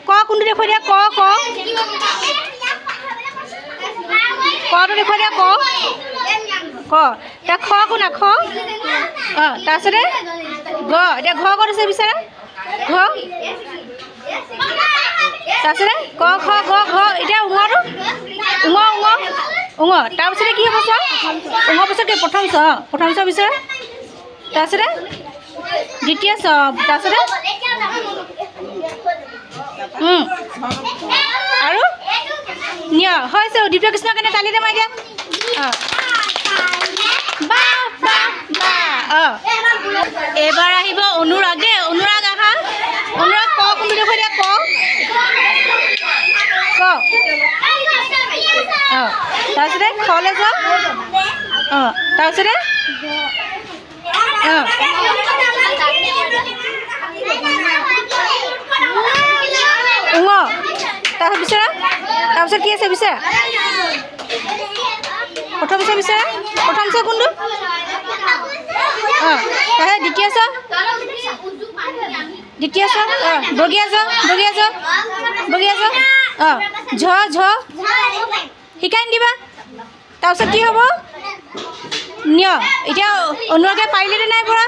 ক কোনটো দেখুৱাই দিয়া ক ক কটো দেখুৱাই দিয়া ক ক এতিয়া খ কোনা খ তাৰপিছতে গ এতিয়া ঘ ক'ত আছে বিচাৰা ঘ তাৰপিছতে ক খ গ ঘ এতিয়া উঙটো উঙ উঙ উঙ তাৰপিছতে কি হ'ব চোৱা উঙৰ পিছত কি প্ৰথম চ বিচাৰা তাৰপিছতে দ্বিতীয় চ তাৰপিছতে আৰু নিয় হৈছে উদ্দীপ্ত কৃষ্ণৰ কাৰণে তালি দে মাৰি দিয়া এইবাৰ আহিব অনুৰাগ দেই অনুৰাগ আহা অনুৰাগ ক কোনটো দেখুৱাই দিয়া ক তাৰপিছতে খলে যোৱা তাৰপিছতে উঙ তাৰপিছত বিচাৰা তাৰপিছত কি আছে বিচাৰা প্ৰথম চ বিচাৰা প্ৰথম চ কোনটো তাৰপিছত দ্বিতীয় চ বগীয়া জ ঝ ঝ শিকাই দিবা তাৰপিছত কি হ'ব নিয় এতিয়া অনুৰাগে পাৰিলেনে নাই পৰা